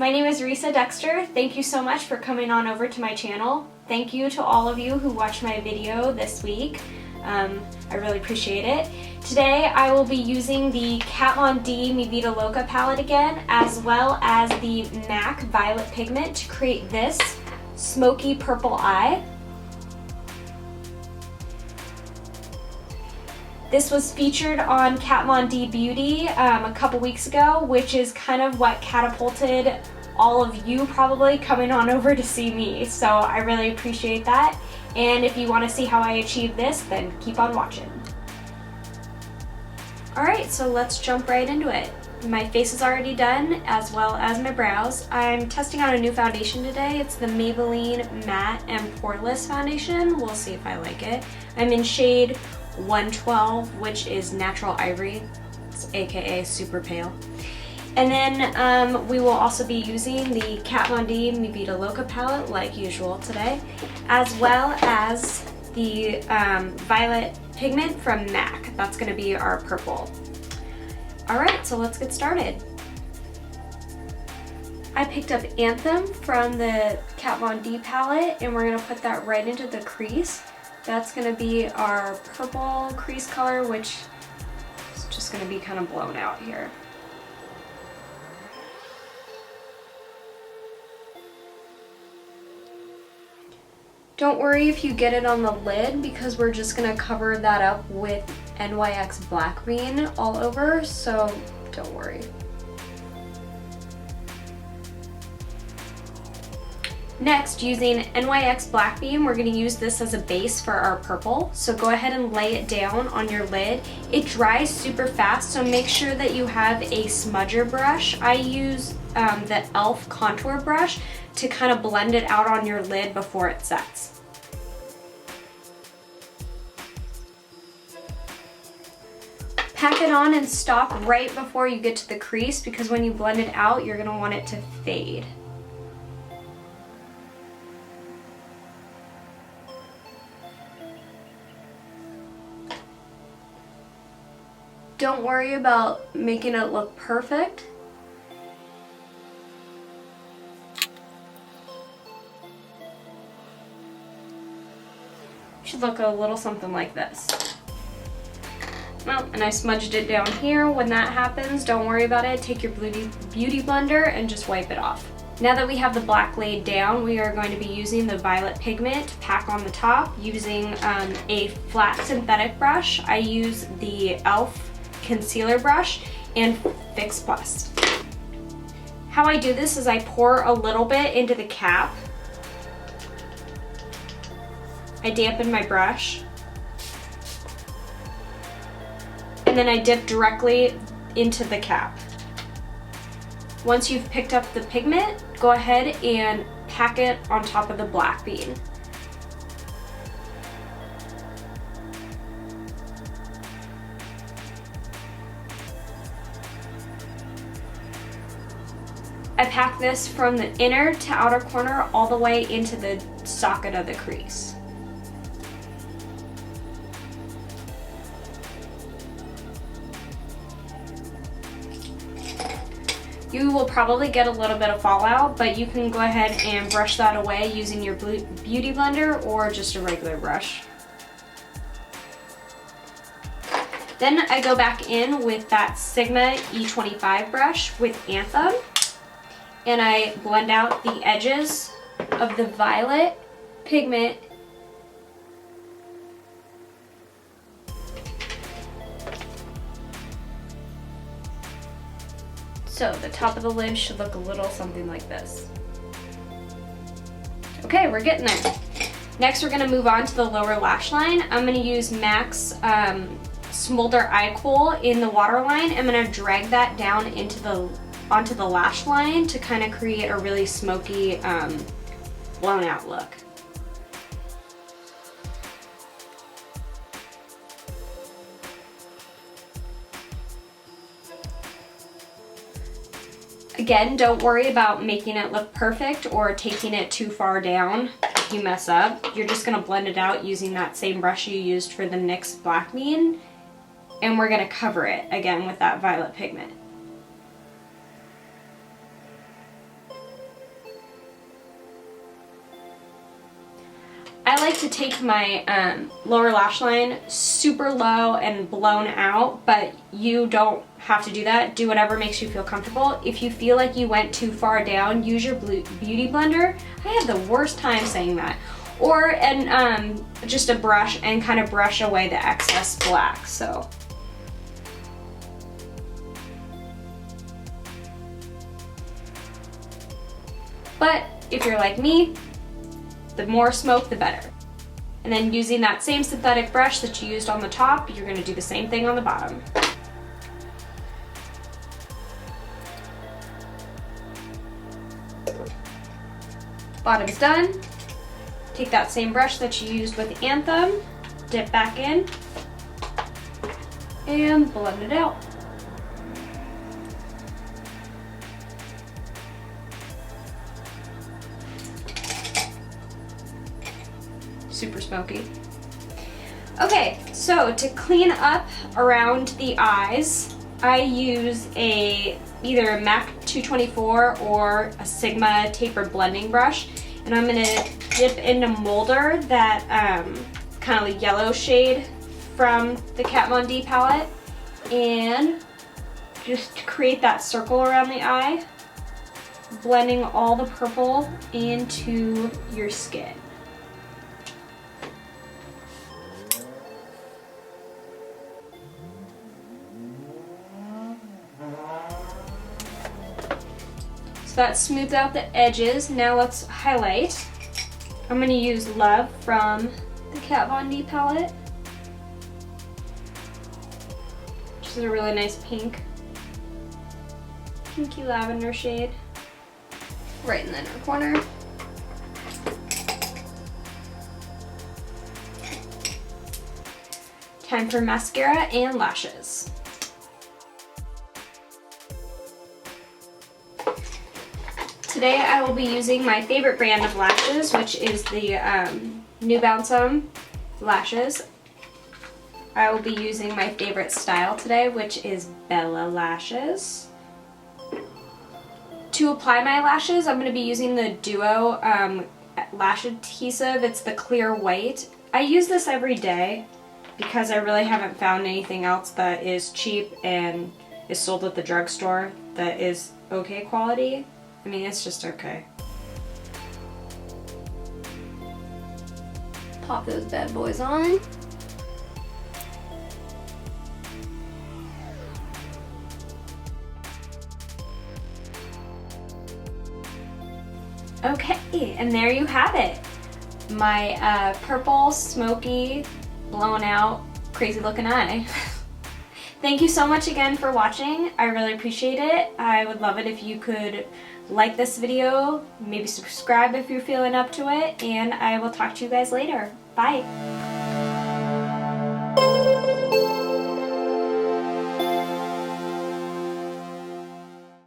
My name is Risa Dexter. Thank you so much for coming on over to my channel. Thank you to all of you who watched my video this week. I really appreciate it. Today I will be using the Kat Von D Mi Vida Loca palette again, as well as the MAC Violet Pigment to create this smoky purple eye. This was featured on Kat Von D Beauty a couple weeks ago, which is kind of what catapulted all of you probably coming on over to see me. So I really appreciate that. And if you want to see how I achieve this, then keep on watching. Alright, so let's jump right into it. My face is already done, as well as my brows. I'm testing out a new foundation today. It's the Maybelline Matte and Poreless Foundation. We'll see if I like it. I'm in shade 112, which is Natural Ivory, it's aka super pale. And then we will also be using the Kat Von D Mi Vida Loca palette like usual today, as well as the Violet Pigment from MAC. That's going to be our purple. Alright, so let's get started. I picked up Anthem from the Kat Von D palette, and we're going to put that right into the crease. That's going to be our purple crease color, which is just going to be kind of blown out here. Don't worry if you get it on the lid, because we're just going to cover that up with Nyx Black Bean all over, so don't worry. Next, using Nyx Black Bean, we're going to use this as a base for our purple. So go ahead and lay it down on your lid. It dries super fast, so make sure that you have a smudger brush. I use the e.l.f. contour brush to kind of blend it out on your lid before it sets. Pack it on and stop right before you get to the crease, because when you blend it out, you're going to want it to fade. Don't worry about making it look perfect. Should look a little something like this. Well, and I smudged it down here. When that happens, don't worry about it. Take your beauty blender and just wipe it off. Now that we have the black laid down, we are going to be using the Violet Pigment to pack on the top using a flat synthetic brush. I use the e.l.f. concealer brush and Fix Plus. How I do this is I pour a little bit into the cap. I dampen my brush. And then I dip directly into the cap. Once you've picked up the pigment, go ahead and pack it on top of the black bean. I pack this from the inner to outer corner all the way into the socket of the crease. You will probably get a little bit of fallout, but you can go ahead and brush that away using your beauty blender or just a regular brush. Then I go back in with that Sigma E25 brush with Anthem, and I blend out the edges of the Violet Pigment . So the top of the lid should look a little something like this. Okay, we're getting there. Next, we're going to move on to the lower lash line. I'm going to use MAC's Smoulder Eye Kohl in the waterline. I'm going to drag that down onto the lash line to kind of create a really smoky, blown out look. Again, don't worry about making it look perfect or taking it too far down. If you mess up, you're just going to blend it out using that same brush you used for the NYX Black Bean, and we're going to cover it again with that Violet Pigment. like to take my lower lash line super low and blown out, but you don't have to do that. Do whatever makes you feel comfortable. If you feel like you went too far down, use your beauty blender. I have the worst time saying that. Or just a brush and kind of brush away the excess black. So. But if you're like me, the more smoke, the better. And then using that same synthetic brush that you used on the top, you're gonna do the same thing on the bottom. Bottom's done. Take that same brush that you used with Anthem, dip back in, and blend it out. Super smoky. Okay, so to clean up around the eyes, I use either a MAC 224 or a Sigma tapered blending brush, and I'm gonna dip into Moulder, that kind of yellow shade from the Kat Von D palette, and just create that circle around the eye, blending all the purple into your skin. So that smoothed out the edges. Now let's highlight. I'm going to use Love from the Kat Von D palette. Which is a really nice pink. Pinky lavender shade. Right in the inner corner. Time for mascara and lashes. Today I will be using my favorite brand of lashes, which is the New Balsam lashes. I will be using my favorite style today, which is Bella Lashes. To apply my lashes, I'm going to be using the Duo lash adhesive. It's the clear white. I use this every day because I really haven't found anything else that is cheap and is sold at the drugstore that is okay quality. I mean, it's just okay. Pop those bad boys on. Okay, and there you have it. My purple, smoky, blown out, crazy looking eye. Thank you so much again for watching. I really appreciate it. I would love it if you could like this video, maybe subscribe if you're feeling up to it, and I will talk to you guys later. Bye.